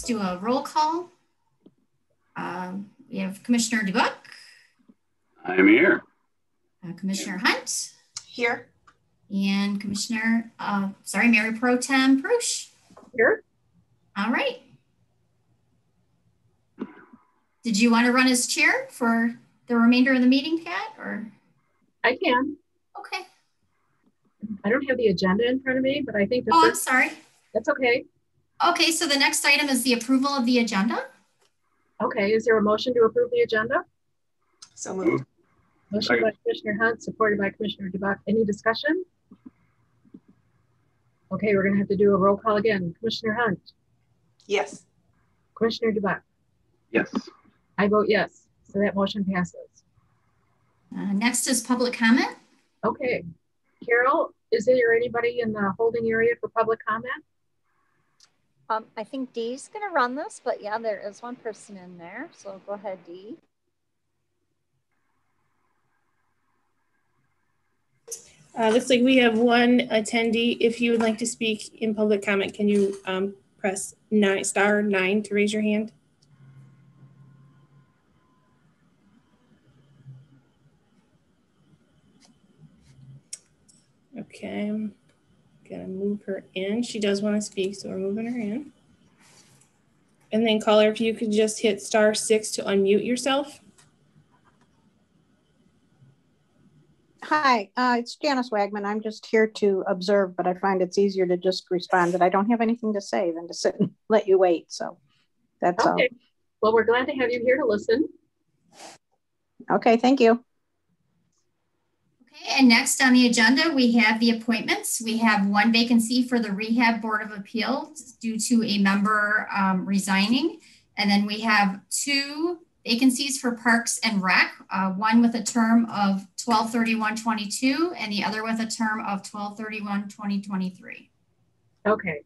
let's do a roll call. We have Commissioner DeBuck. I'm here. Commissioner Hunt. Here. And Mary Pro Tem Prush. Here. All right. Did you want to run as chair for the remainder of the meeting, Pat? Or I can. Okay. I don't have the agenda in front of me, but I think I'm sorry. That's okay. Okay, so the next item is the approval of the agenda. Okay, is there a motion to approve the agenda? So moved. Motion by Commissioner Hunt, supported by Commissioner DeBuck. Any discussion? Okay, we're going to have to do a roll call again. Commissioner Hunt? Yes. Commissioner DeBuck? Yes. I vote yes. So that motion passes. Next is public comment. Okay. Carol, is there anybody in the holding area for public comment? I think Dee's going to run this, but yeah, there is one person in there. So go ahead, Dee. Looks like we have one attendee. If you would like to speak in public comment, can you press *9 to raise your hand? Okay, I'm gonna move her in. She does want to speak, so we're moving her in. And then caller, if you could just hit *6 to unmute yourself. Hi, it's Janice Wagman. I'm just here to observe, but I find it's easier to just respond that I don't have anything to say than to sit and let you wait. So that's okay. Well, we're glad to have you here to listen. Okay, thank you. Okay, and next on the agenda, we have the appointments. We have one vacancy for the Rehab Board of Appeals due to a member resigning. And then we have two vacancies for Parks and Rec, one with a term of 12/31/22 and the other with a term of 12/31/2023. Okay.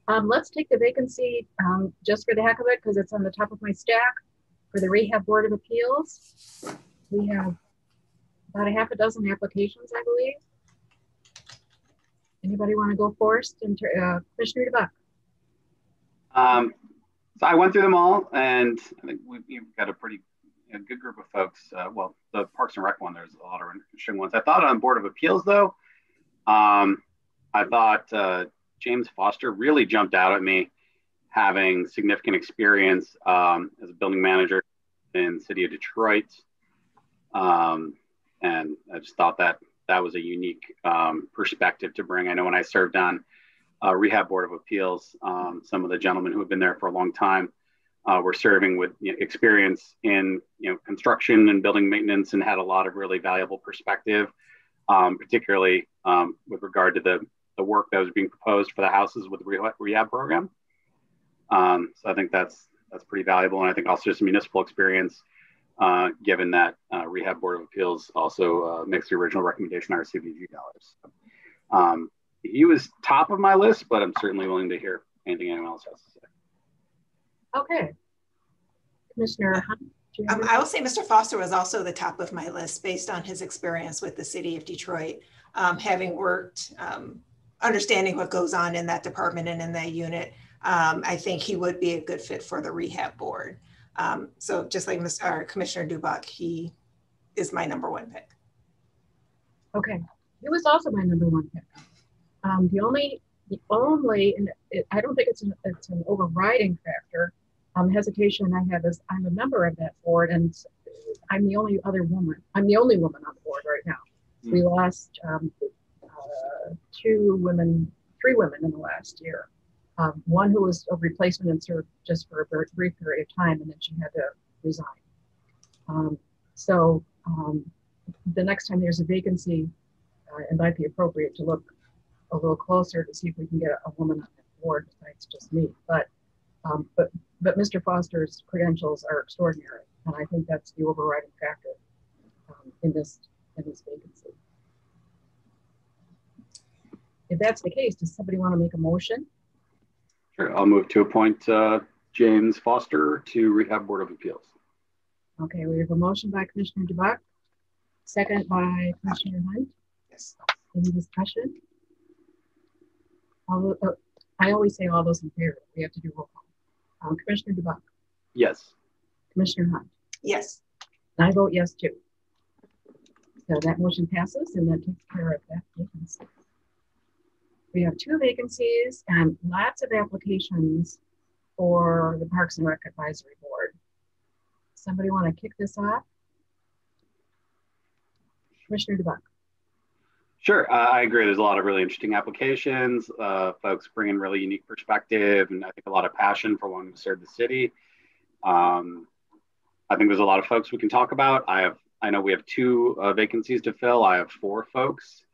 Let's take the vacancy just for the heck of it, because it's on the top of my stack for the Rehab Board of Appeals. We have about a half a dozen applications, I believe. Anybody want to go first? Commissioner DeBuck. So I went through them all, and I think we've got a pretty good group of folks. Well, the Parks and Rec one, there's a lot of interesting ones. I thought on Board of Appeals, though, I thought James Foster really jumped out at me, having significant experience as a building manager in the city of Detroit. And I just thought that was a unique perspective to bring. I know when I served on Rehab Board of Appeals, some of the gentlemen who have been there for a long time were serving with experience in construction and building maintenance, and had a lot of really valuable perspective, particularly with regard to the work that was being proposed for the houses with the rehab program. So I think that's pretty valuable, and I think also just municipal experience, given that Rehab Board of Appeals also makes the original recommendation on our CDBG dollars. So, he was top of my list, but I'm certainly willing to hear anything anyone else has to say. Okay. Commissioner Hunt. I will say Mr. Foster was also the top of my list based on his experience with the city of Detroit, having worked, understanding what goes on in that department and in that unit. I think he would be a good fit for the Rehab Board. So just like Commissioner DeBuck, he is my #1 pick. Okay, he was also my #1 pick. The only, and I don't think it's an overriding factor, hesitation I have is I'm a member of that board, and I'm the only woman on the board right now. Mm-hmm. We lost 3 women in the last year. One who was a replacement and served just for a very brief period of time, and then she had to resign. So the next time there's a vacancy, it might be appropriate to look a little closer to see if we can get a woman on that board besides just me. But Mr. Foster's credentials are extraordinary, and I think that's the overriding factor in this vacancy. If that's the case, does somebody want to make a motion? Sure, I'll move to appoint James Foster to Rehab Board of Appeals. Okay, we have a motion by Commissioner DeBuck, second by Commissioner Hunt. Yes. Any discussion? I always say all those in favor. We have to do roll call. Commissioner DeBuck. Yes. Commissioner Hunt. Yes. And I vote yes too. So that motion passes, and that takes care of that vacancy. We have 2 vacancies and lots of applications for the Parks and Rec Advisory Board. Somebody want to kick this off? Commissioner DeBuck. Sure, I agree. There's a lot of really interesting applications. Folks bring in really unique perspective, and I think a lot of passion for wanting to serve the city. I think there's a lot of folks we can talk about. I know we have 2 vacancies to fill. I have 4 folks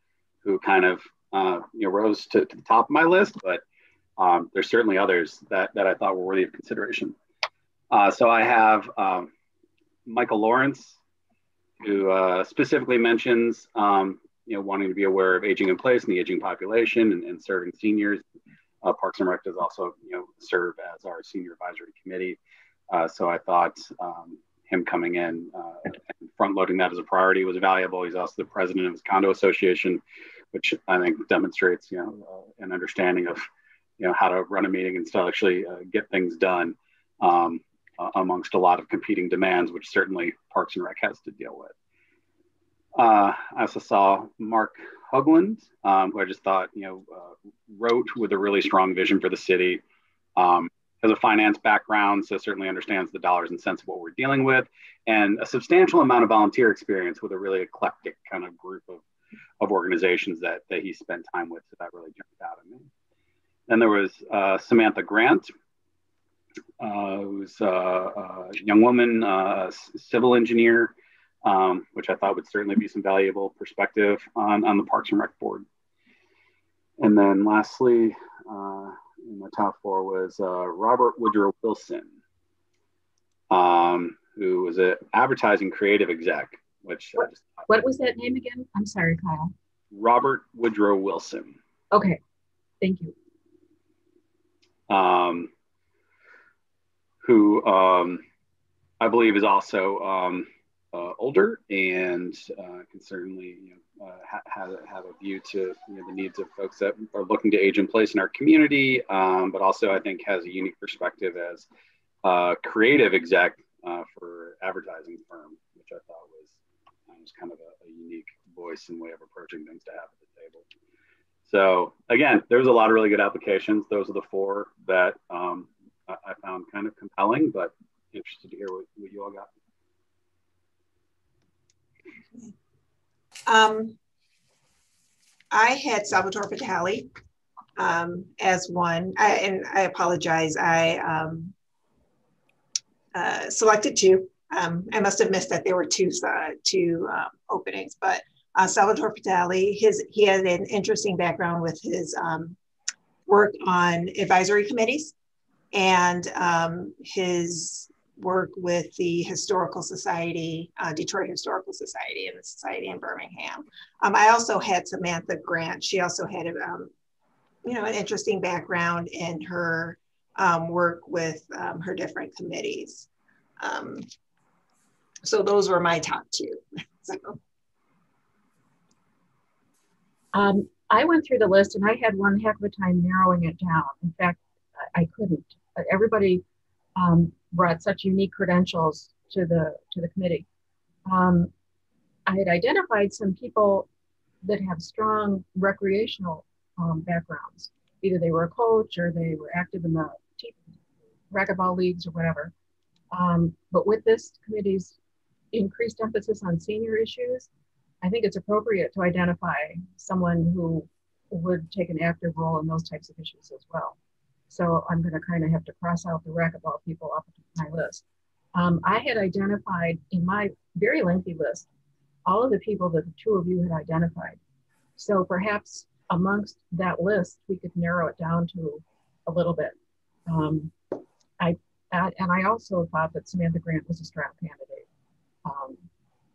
who kind of rose to the top of my list, but there's certainly others that I thought were worthy of consideration. So I have Michael Lawrence, who specifically mentions wanting to be aware of aging in place and the aging population and serving seniors. Parks and Rec does also serve as our senior advisory committee. So I thought him coming in and front loading that as a priority was valuable. He's also the president of his condo association, which I think demonstrates an understanding of how to run a meeting and still actually get things done amongst a lot of competing demands, which certainly Parks and Rec has to deal with. I also saw Mark Hugland, who I just thought, wrote with a really strong vision for the city. Has a finance background, so certainly understands the dollars and cents of what we're dealing with, and a substantial amount of volunteer experience with a really eclectic kind of group of organizations that he spent time with, so that really jumped out at me. Then there was Samantha Grant, who's a young woman, civil engineer, which I thought would certainly be some valuable perspective on the Parks and Rec board. And then lastly, in my top 4 was Robert Woodrow Wilson, who was an advertising creative exec, which what was that name again? I'm sorry, Kyle. Robert Woodrow Wilson. Okay, thank you. Who I believe is also older and can certainly have a view to the needs of folks that are looking to age in place in our community, but also I think has a unique perspective as a creative exec for advertising firm, which I thought was kind of a unique voice and way of approaching things to have at the table. So again, there was a lot of really good applications. Those are the 4 that I found kind of compelling, but interested to hear what you all got. I had Salvatore Vitale as one, and I apologize. I selected 2. I must have missed that there were two openings, but Salvatore Vitale, he had an interesting background with his work on advisory committees and his work with the Historical Society, Detroit Historical Society, and the Society in Birmingham. I also had Samantha Grant. She also had an interesting background in her work with her different committees. So those were my top 2. So. I went through the list and I had one heck of a time narrowing it down. In fact, I couldn't. Everybody brought such unique credentials to the committee. I had identified some people that have strong recreational backgrounds. Either they were a coach or they were active in the racquetball leagues or whatever. But with this committee's increased emphasis on senior issues, I think it's appropriate to identify someone who would take an active role in those types of issues as well. So I'm going to kind of have to cross out the racquetball people off of my list. I had identified in my very lengthy list all of the people that the 2 of you had identified. So perhaps amongst that list, we could narrow it down to a little bit. And I also thought that Samantha Grant was a strong candidate.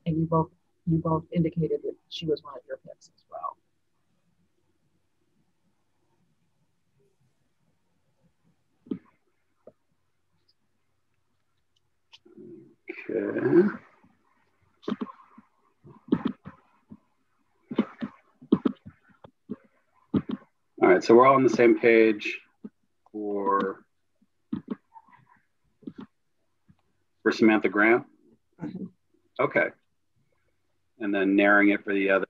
And you both indicated that she was one of your picks as well. Okay. All right, so we're all on the same page for for Samantha Graham? Mhm. Okay. And then narrowing it for the other.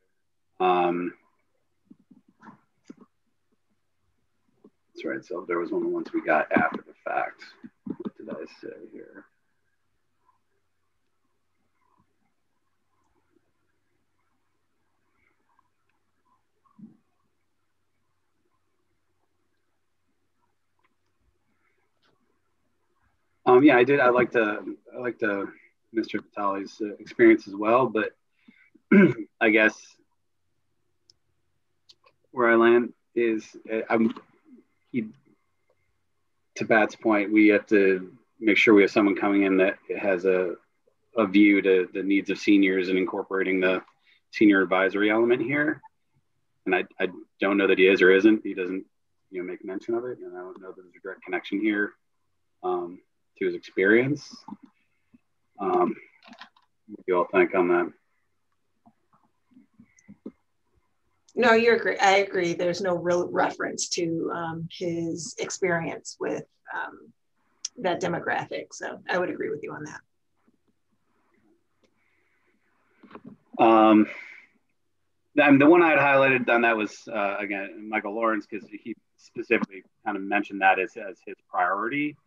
That's right. So there was one of the ones we got after the fact. What did I say here? Yeah, I did. I liked Mr. Vitale's experience as well, but I guess where I land is to Pat's point, we have to make sure we have someone coming in that has a view to the needs of seniors and incorporating the senior advisory element here. And I don't know that he is or isn't. He doesn't, make mention of it, and I don't know that there's a direct connection here to his experience. What do you all think on that? No, you're great. I agree. There's no real reference to his experience with that demographic. So I would agree with you on that. The one I had highlighted on that was, again, Michael Lawrence, because he specifically kind of mentioned that as his priority.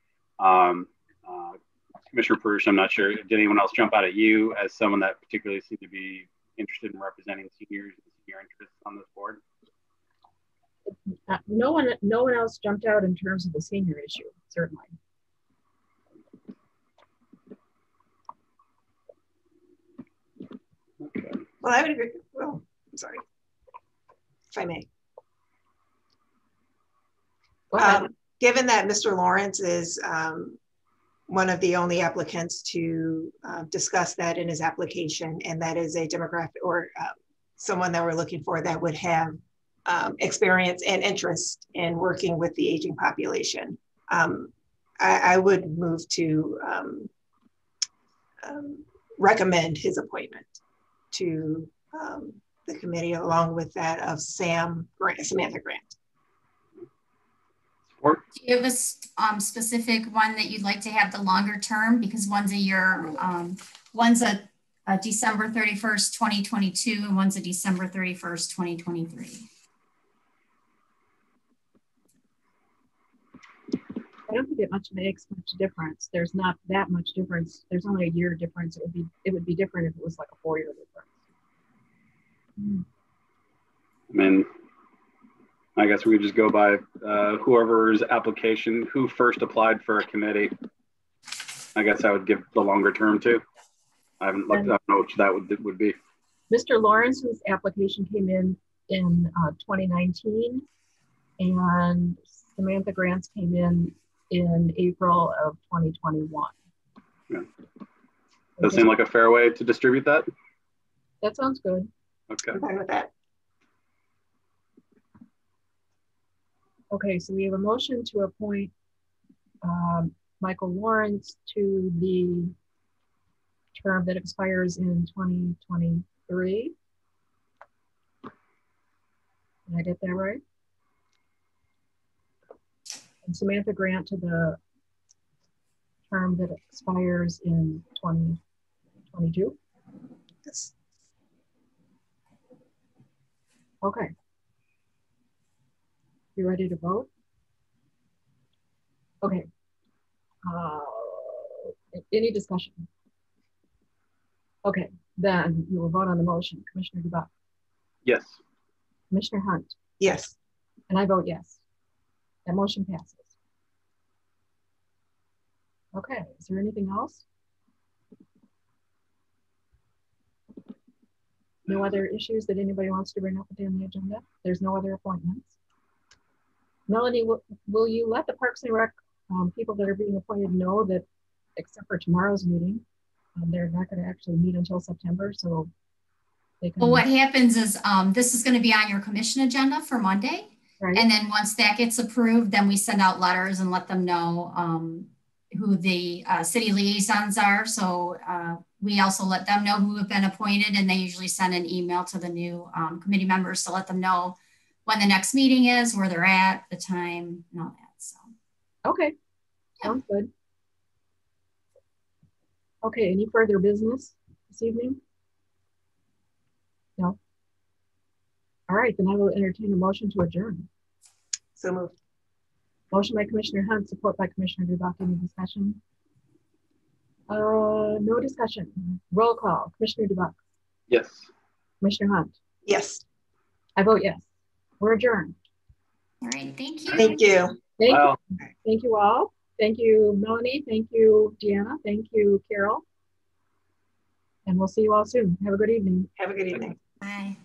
Commissioner Perush, I'm not sure, did anyone else jump out at you as someone that particularly seemed to be interested in representing seniors and senior interests on this board? No one else jumped out in terms of the senior issue, certainly. Okay. Well, I would agree. Well, I'm sorry, if I may. Given that Mr. Lawrence is one of the only applicants to discuss that in his application, and that is a demographic or someone that we're looking for that would have experience and interest in working with the aging population, I would move to recommend his appointment to the committee, along with that of Samantha Grant. Do you have a specific one that you'd like to have the longer term? Because one's a year, one's a December 31st, 2022, and one's a December 31st, 2023. I don't think it makes much difference. There's not that much difference. There's only a year difference. It would be different if it was like a 4-year difference. I mean, I guess we could just go by whoever's application, who first applied for a committee. I guess I would give the longer term to. I haven't looked. I don't know which that would be. Mr. Lawrence's application came in 2019, and Samantha Grant's came in April of 2021. Yeah. Does it seem like a fair way to distribute that? That sounds good. Okay. I'm fine with that. Okay, so we have a motion to appoint Michael Lawrence to the term that expires in 2023. Did I get that right? And Samantha Grant to the term that expires in 2022? Yes. Okay. You ready to vote? Okay. Any discussion? Okay, then we will vote on the motion. Commissioner DeBuck? Yes. Commissioner Hunt? Yes. And I vote yes. That motion passes. Okay, is there anything else? No other issues that anybody wants to bring up on the agenda? There's no other appointments. Melanie, will you let the Parks and Rec people that are being appointed know that, except for tomorrow's meeting, they're not going to actually meet until September, so they can. Well, what happens is this is going to be on your commission agenda for Monday. Right. And then once that gets approved, then we send out letters and let them know who the city liaisons are. So we also let them know who have been appointed, and they usually send an email to the new committee members to let them know when the next meeting is, where they're at, the time, and all that. So okay, sounds good. Okay, any further business this evening? No. All right, then I will entertain a motion to adjourn. So moved. Motion by Commissioner Hunt, support by Commissioner DuBois. Any discussion? No discussion. Roll call. Commissioner DuBois. Yes. Commissioner Hunt. Yes. I vote yes. We're adjourned. All right, thank you. Thank you. Thank you all. Thank you, Melanie. Thank you, Deanna. Thank you, Carol. And we'll see you all soon. Have a good evening. Have a good evening. Bye.